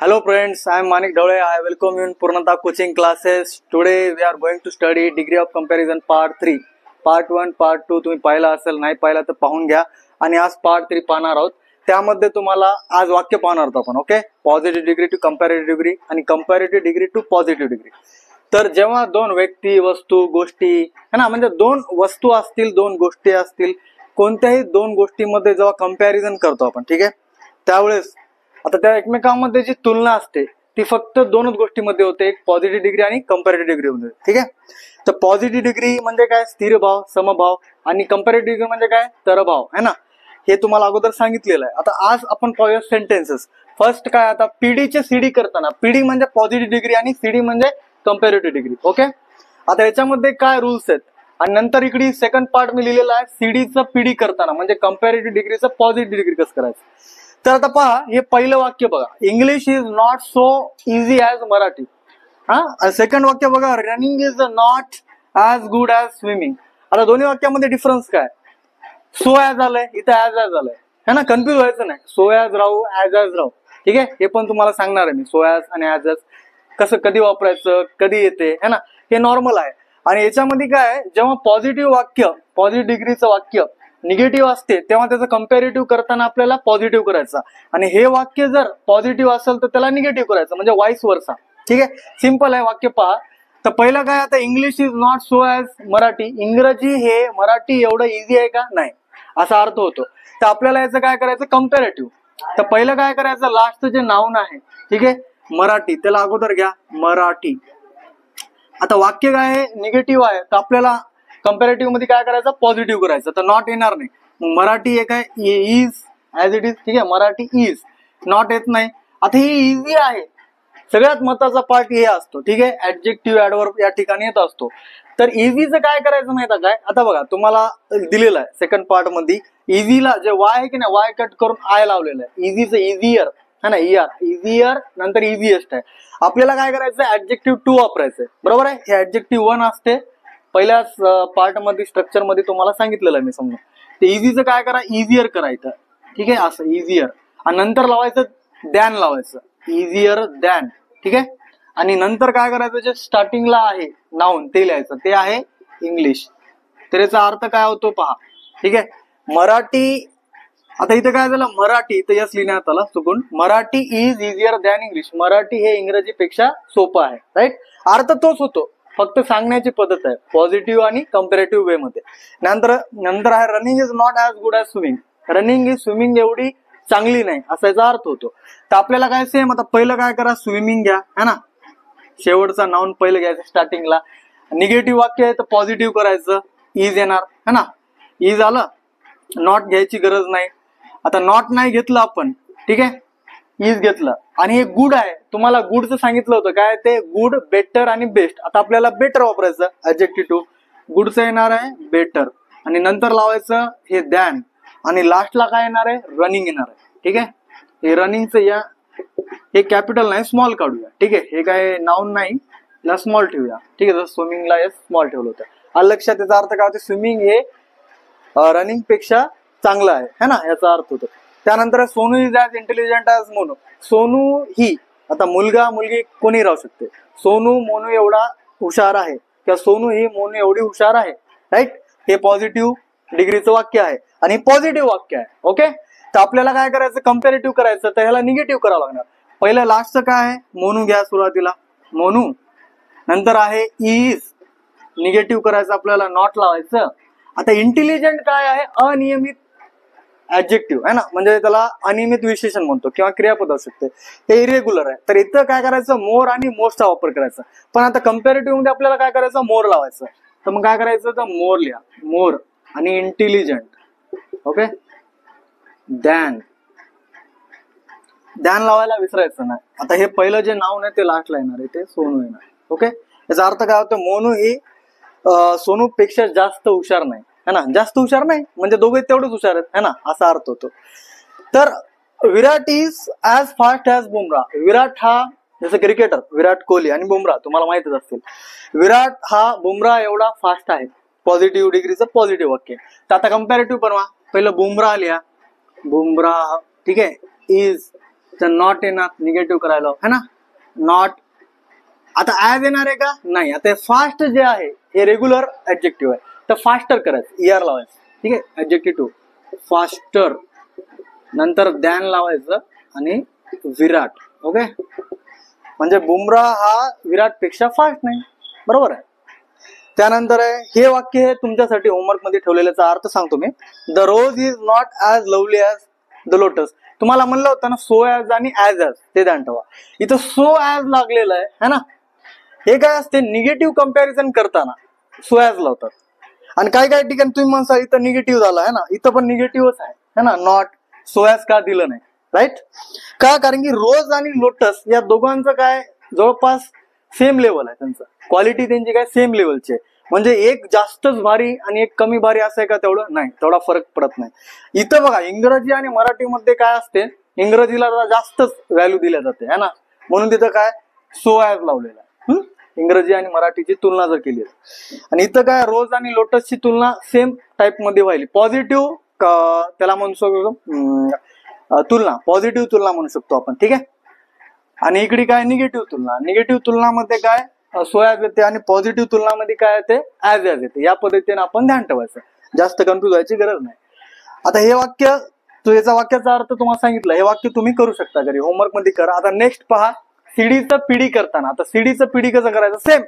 Hello friends, I am Manik Dhawale. I welcome you in Purnata coaching classes. Today we are going to study degree of comparison part 3. Part 1, part 2 तुम्ही पाहिला असेल, नाही पाहिला तर पाहून घ्या. आणि आज part 3 पाहणार आहोत. त्यामध्ये तुम्हाला आज वाक्य पाहणार आहोत आपण. Okay, positive degree to comparative degree आणि comparative degree to positive degree. तर जेव्हा दोन व्यक्ती, वस्तू, गोष्टी है ना, म्हणजे दोन वस्तू असतील, दोन गोष्टी असतील, कोणत्याही दोन गोष्टींमध्ये जेव्हा कंपॅरिझन करतो आपण, ठीक आहे, त्यावेळेस आता त्या एकमेकांमध्ये जी तुलना असते ती फक्त दोनच गोष्टीमध्ये होते, एक पॉझिटिव्ह डिग्री आणि कंपॅरेटिव्ह डिग्री मध्ये. ठीक आहे, तर पॉझिटिव्ह डिग्री म्हणजे काय, स्थिर भाव, समभाव, आणि कंपॅरेटिव्ह डिग्री म्हणजे काय, तरभाव, है ना. हे तुम्हाला अगोदर सांगितलेलं आहे. आता आज आपण पाहूया सेंटेन्सेस. फर्स्ट काय, आता पीडीचे सीडी करताना, पीडी म्हणजे पॉझिटिव्ह डिग्री आणि सीडी म्हणजे कंपॅरेटिव्ह डिग्री. ओके, आता याच्यामध्ये काय रूल्स आहेत, आणि नंतर इकडे सेकंड पार्ट मी लिहिलेला आहे, सीडीचं पीडी करताना म्हणजे कंपॅरेटिव्ह डिग्रीचं पॉझिटिव्ह डिग्री कसं करायचं. तर आता पहा, हे पहिलं वाक्य बघा, English is not so easy as Marathi. हा, सेकंड वाक्य बघा, running is not as good as swimming. आता दोन्ही वाक्यामध्ये डिफरन्स काय, सो ॲज आलंय, इथं ॲज आलंय, है ना. कन्फ्युज व्हायचं नाही, सो ॲज राहू, ॲज राहू. ठीक आहे, हे पण तुम्हाला सांगणार आहे मी, सो ॲज आणि ॲज कसं कधी वापरायचं, कधी येते, है ना, हे नॉर्मल आहे. आणि याच्यामध्ये काय, जेव्हा पॉझिटिव्ह वाक्य, पॉझिटिव्ह डिग्रीचं वाक्य निगेटिव्ह असते तेव्हा त्याचं कंपॅरेटिव्ह करताना आपल्याला पॉझिटिव्ह करायचं, आणि हे वाक्य जर पॉझिटिव्ह असेल तर त्याला निगेटिव्ह करायचं, म्हणजे वाईस वर्सा. ठीक आहे, सिंपल आहे वाक्य. पहा, तर पहिलं काय, आता English is not so as Marathi, इंग्रजी हे मराठी एवढं इझी आहे का, नाही, असा अर्थ होतो. तर आपल्याला याचं काय करायचं, कंपॅरेटिव्ह. तर पहिलं काय करायचं, लास्टचं जे नाउन आहे, ठीक आहे, मराठी, त्याला अगोदर घ्या, मराठी. आता वाक्य काय आहे, निगेटिव्ह आहे, तर आपल्याला कंपॅरेटिव्ह मध्ये काय करायचं, पॉझिटिव्ह करायचं. तर नॉट येणार नाही, मराठी एक आहे, इज ऍज इट इज. ठीक आहे, मराठी इज, नॉट येत नाही. आता हे इझी आहे, सगळ्यात महत्वाचा पार्ट हे असतो. ठीक आहे, ऍडजेक्टिव्ह, ऍडवर्ब या ठिकाणी येत असतो. तर इझीचं काय करायचं माहिती काय, आता बघा तुम्हाला दिलेलं आहे सेकंड पार्ट मध्ये, इझीला जे वाय आहे की नाही, वाय कट करून आय लावलेलं आहे, इझीचं इझियर है ना, इझियर नंतर इझिएस्ट आहे. आपल्याला काय करायचं, ऍडजेक्टिव्ह टू वापरायचंय, बरोबर आहे. हे ऍडजेक्टिव्ह वन असते, पहिल्याच पार्ट मध्ये, स्ट्रक्चर मध्ये तुम्हाला सांगितलेलं आहे मी. समजा ते इझीचं काय करा, इझियर करायचं. ठीक आहे, असं इझियर, आणि नंतर लावायचं दॅन लावायचं, इझियर दॅन. ठीक आहे, आणि नंतर काय करायचं, जे स्टार्टिंगला आहे नाउन ते लिहायचं, ते आहे इंग्लिश. तर याचा अर्थ काय होतो पहा. ठीक आहे, मराठी, आता इथं काय झालं, मराठी, तर यस लिहिण्यात आला चुकून, Marathi is easier than English, Marathi हे इंग्रजीपेक्षा सोपं आहे. राईट, अर्थ तोच होतो, फक्त सांगण्याची पद्धत आहे, पॉझिटिव्ह आणि कंपॅरेटिव्ह वे मध्ये. नंतर आहे, running is not as good as swimming, running is swimming एवढी चांगली नाही, असा याचा अर्थ होतो. तर आपल्याला काय सेम, आता पहिलं काय करा, स्विमिंग घ्या, है ना, शेवटचा नाउन पहिलं घ्यायचं स्टार्टिंगला. निगेटिव्ह वाक्य आहे तर पॉझिटिव्ह करायचं, इज येणार, है ना, इज आलं, नॉट घ्यायची गरज नाही. आता नॉट नाही घेतलं आपण, ठीक आहे, इज घेतलं. आणि हे गुड आहे, तुम्हाला गुडचं सांगितलं होतं काय, ते गुड, बेटर आणि बेस्ट. आता आपल्याला बेटर वापरायचं, ऍडजेक्टिव्ह टू, गुडचं येणार आहे बेटर, आणि नंतर लावायचं हे दॅन, आणि लास्टला काय येणार आहे, रनिंग येणार आहे. ठीक आहे, हे रनिंगचं या, हे कॅपिटल नाही, स्मॉल काढूया. ठीक आहे, हे काय नाउन नाही, याला स्मॉल ठेवूया. ठीक आहे, जसं स्विमिंगला हे स्मॉल ठेवलं होतं. हा लक्षात, त्याचा अर्थ काय होते, स्विमिंग हे रनिंग पेक्षा चांगलं आहे, है ना, याचा अर्थ होतो. त्यानंतर Sonu is as intelligent as Monu, Sonu ही, आता मुलगा मुलगी कोणी राहू शकते, सोनू मोनू एवढा हुशार आहे, किंवा सोनू ही मोनू एवढी हुशार आहे. राईट, हे पॉझिटिव्ह डिग्रीचं वाक्य आहे आणि पॉझिटिव्ह वाक्य आहे. ओके, तर आपल्याला काय करायचं, कंपॅरेटिव्ह करायचं, तर ह्याला निगेटिव्ह करावं लागणार. पहिलं लास्टचं काय आहे, मोनू घ्या सुरुवातीला, मोनू, नंतर आहे इज, निगेटिव्ह करायचं आपल्याला, नॉट लावायचं. आता इंटेलिजंट काय आहे, अनियमित ऍडजेक्टिव्ह आहे ना, म्हणजे त्याला अनियमित विशेषण म्हणतो किंवा क्रियापद असू शकते, हे इरेग्युलर आहे. तर इथं काय करायचं, मोर आणि मोस्टचा वापर करायचा. पण आता कंपॅरेटिव्ह मध्ये आपल्याला काय करायचं, मोर लावायचं. तर मग काय करायचं, तर मोर लिहा, मोर, आणि इंटेलिजंट. ओके, दॅन, दॅन लावायला विसरायचं नाही. आता हे पहिलं जे नाव आहे ते लास्टला येणार आहे, ते सोनू येणार. ओके, याचा अर्थ काय होतं, मोनू ही सोनू पेक्षा जास्त हुशार नाही, है ना, जास्त हुशार नाही म्हणजे दोघे तेवढेच हुशार आहेत, है ना, असा अर्थ होतो. तर Virat is as fast as Bumrah, Virat हा, जसं क्रिकेटर विराट कोहली आणि बुमरा तुम्हाला माहितच असतील, विराट हा बुमरा एवढा फास्ट आहे, पॉझिटिव्ह डिग्रीचं पॉझिटिव्ह वाक्य. तर आता कंपॅरेटिव्ह बनवा, पहिलं बुमरा लिहा, बुमरा, ठीक आहे, इज तर नॉट येणार निगेटिव्ह करायला है ना. नॉट आता ऍज येणार आहे का नाही. आता फास्ट जे आहे हे रेग्युलर ऍडजेक्टिव्ह आहे, तर फास्टर करायचं ईआर लावायचं. ठीक आहे, ऍडजेक्टिव्ह फास्टर, नंतर दॅन लावायचं आणि विराट. ओके, म्हणजे बुमराह हा विराट पेक्षा फास्ट नाही, बरोबर आहे. त्यानंतर आहे हे वाक्य हे तुमच्यासाठी होमवर्क मध्ये ठेवलेल्याचा अर्थ सांगतो मी. The rose is not as lovely as the lotus. तुम्हाला म्हणलं होतं ना सो ॲज आणि ॲज ॲज, ते ध्यान ठेवा. इथं सो ॲज लागलेलं आहे ना. हे काय असते निगेटिव्ह कंपॅरिझन करताना सो ॲज लावतात. आणि काय काय ठिकाणी तुम्ही म्हणता इथं निगेटिव्ह झाला आहे ना, इथं पण निगेटिव्हच आहे ना. नॉट सो ॲज का दिलं नाही, राईट. का, कारण की रोज आणि लोटस या दोघांचं काय जवळपास सेम लेवल आहे, त्यांचं क्वालिटी त्यांची काय सेम लेवलची आहे. म्हणजे एक जास्तच भारी आणि एक कमी भारी असं आहे का, तेवढं नाही, तेवढा फरक पडत नाही. इथं बघा इंग्रजी आणि मराठीमध्ये काय असते, इंग्रजीला जास्तच व्हॅल्यू दिल्या जाते है ना, म्हणून तिथं काय सो ॲज लावलेला आहे. इंग्रजी आणि मराठीची तुलना जर केली, आणि इथं काय रोज आणि लोटसची तुलना सेम टाईप मध्ये व्हायली. पॉझिटिव्ह त्याला म्हणू शकतो तुलना, पॉझिटिव्ह तुलना म्हणू शकतो आपण. ठीक आहे, आणि इकडे काय निगेटिव्ह तुलना. निगेटिव्ह तुलनामध्ये काय सो ॲज येते आणि पॉझिटिव्ह तुलनामध्ये काय येते ॲज ॲज येते. या पद्धतीने आपण ध्यान ठेवायचं, जास्त कन्फ्युज व्हायची गरज नाही. आता हे वाक्य याचा वाक्याचा अर्थ तुम्हाला सांगितलं, हे वाक्य तुम्ही करू शकता घरी, होमवर्क मध्ये करा. आता नेक्स्ट पहा, सीडीचं पीडी करताना. आता सीडीचं पीडी कसं करायचं, सेम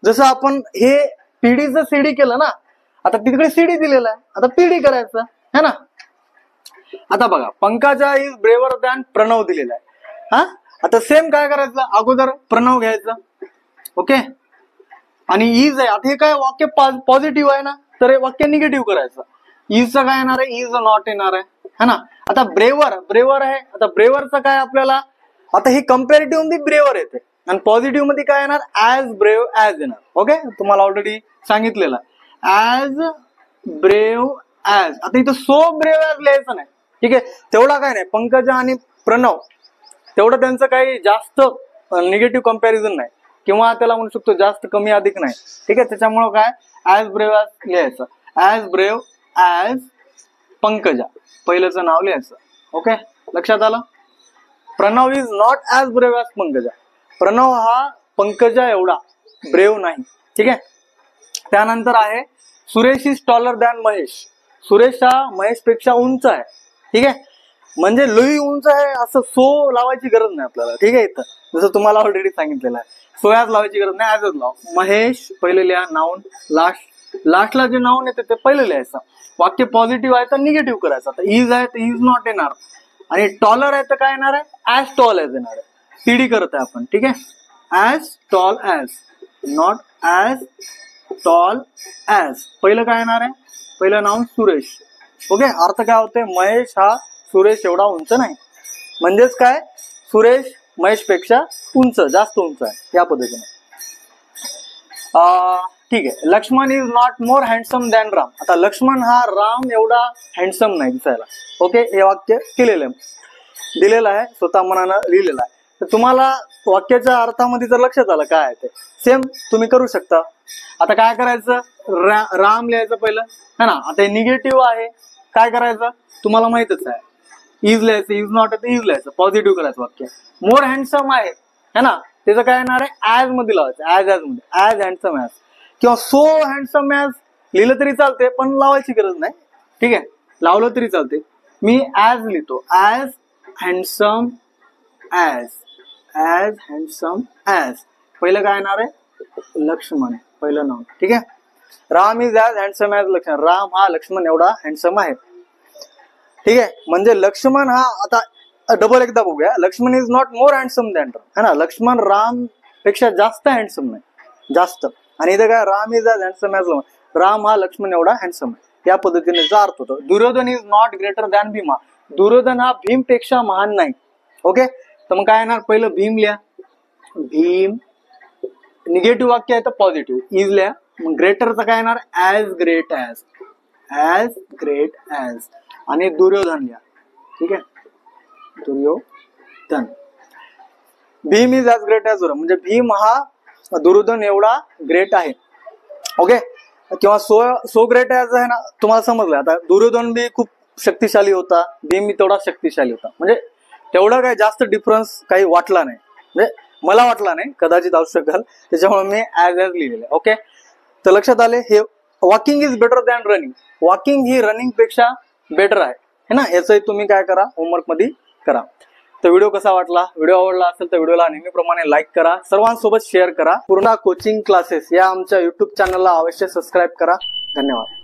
जसं आपण हे पीडीचं सीडी केलं ना, आता तिकडे सीडी दिलेलं आहे, आता पीडी करायचं है ना. आता बघा Pankaja is braver than Pranav दिलेला आहे. हा, आता सेम काय करायचं, अगोदर प्रणव घ्यायचं. ओके, आणि इज आहे. आता हे काय वाक्य पॉझिटिव्ह आहे ना, तर हे वाक्य निगेटिव्ह करायचं. इजचं काय येणार आहे, इज नॉट येणार आहे ना. आता ब्रेवर आहे. आता ब्रेवरचं काय आपल्याला, आता हे कंपॅरेटिव्ह मध्ये ब्रेवर येते आणि पॉझिटिव्ह मध्ये काय येणार ॲज ब्रेव ॲज येणार. ओके, तुम्हाला ऑलरेडी सांगितलेलं ॲज ब्रेव ॲज. आता इथं सो ब्रेव ॲज लिहायचं नाही. ठीक आहे, तेवढा काय नाही. पंकजा आणि प्रणव तेवढं त्यांचं काही जास्त निगेटिव्ह कंपॅरिझन नाही, किंवा त्याला म्हणू शकतो जास्त कमी अधिक नाही. ठीक आहे, त्याच्यामुळं काय ॲज ब्रेव ॲज लिहायचं. ॲज ब्रेव ॲज पंकजा, पहिल्याचं नाव लिहायचं. ओके, लक्षात आलं. Pranav is not as brave as Pankaja. Pranav हा पंकजा एवढा ब्रेव नाही. ठीक आहे, त्यानंतर आहे Suresh is taller than Mahesh. Suresh हा महेश पेक्षा उंच आहे. ठीक आहे, म्हणजे लई उंच आहे असं सो लावायची गरज नाही आपल्याला. ठीक आहे, इथं जसं तुम्हाला ऑलरेडी सांगितलेलं आहे, सो ॲज लावायची गरज नाही, ॲजच लाव. महेश पहिले लिहा, नाऊन लास्टला जे नाऊन येते ते पहिले लिहायचं. वाक्य पॉझिटिव्ह आहे तर निगेटिव्ह करायचं. आता इज आहे तर इज नॉट येणार, आणि टॉलर आहे तर काय येणार आहे ॲज टॉल ॲज येणार आहे. पीडी करत आहे आपण. ठीक आहे, as tall as, not as tall as. पहिलं काय येणार आहे, पहिलं नाऊन सुरेश. ओके, अर्थ काय होते, महेश हा सुरेश एवढा उंच नाही. म्हणजेच काय सुरेश महेश पेक्षा उंच, जास्त उंच आहे, या पद्धतीने. ठीक आहे, Laxman is not more handsome than Ram. आता लक्ष्मण हा राम एवढा हँडसम नाही दिसायला. ओके, हे वाक्य केलेलं आहे, दिलेलं आहे, स्वतः मनानं लिहिलेलं आहे. तर तुम्हाला वाक्याच्या अर्थामध्ये जर लक्षात आलं काय आहे ते, सेम तुम्ही करू शकता. आता काय करायचं, राम लिहायचं पहिलं है ना. आता हे निगेटिव्ह आहे, काय करायचं तुम्हाला माहितच आहे, इज लिहायचं. इज नॉट आहे तर इज लिहायचं, पॉझिटिव्ह करायचं वाक्य. मोर हँडसम आहे है ना, त्याचं काय येणार आहे ॲज मध्ये लावायचं. ॲज मध्ये, ॲज हँडसम ॲज, किंवा सो हँडसम ॲज लिहिलं तरी चालते, पण लावायची गरज नाही. ठीक आहे, लावलं तरी चालते. मी ॲज लिहितो, as handsome as, as handsome as. पहिलं काय येणार आहे लक्ष्मण, पहिलं नाव. ठीक आहे, Ram is as handsome as Laxman. Ram हा लक्ष्मण एवढा हँडसम आहे. ठीक आहे, म्हणजे लक्ष्मण हा, आता डबल एकदा बघूया, Laxman is not more handsome than Ram है ना. लक्ष्मण राम पेक्षा जास्त हँडसम नाही, जास्त. आणि इथं काय Ram is as handsome as, Ram हा लक्ष्मण एवढा हँडसम आहे. या पद्धतीने अर्थ होतो. Duryodhan is not greater than Bhima. Duryodhan हा भीम पेक्षा महान नाही. ओके, तर मग काय येणार, पहिलं भीम लिहा. भीम निगेटिव्ह वाक्य आहे तर पॉझिटिव्ह, इज लिहा. मग ग्रेटरचं काय येणार as great as, as great as. आणि दुर्योधन लिहा. ठीक आहे, Duryodhan. Bhim is as great as, म्हणजे भीम हा दुर्योधन एवढा ग्रेट आहे. ओके, किंवा सो ग्रेट ॲज आहे ना, तुम्हाला समजलं. आता दुर्योधन बी खूप शक्तिशाली होता, भीम बी तेवढा शक्तिशाली होता. म्हणजे तेवढा काही जास्त डिफरन्स काही वाटला नाही, म्हणजे मला वाटला नाही, कदाचित असू शकेल, त्याच्यामुळे मी ऍज लिहिलेलं आहे. ओके, तर लक्षात आले. हे walking is better than running. Walking he running पेक्षा बेटर आहे है ना. याचंही तुम्ही काय करा, होमवर्क मध्ये करा. तर व्हिडिओ कसा वाटला, व्हिडिओ आवडला असेल तर व्हिडिओला नेहमीप्रमाणे लाईक करा, सर्वांसोबत शेअर करा. पूर्ण कोचिंग क्लासेस या आमच्या युट्यूब चॅनलला अवश्य सबस्क्राईब करा. धन्यवाद.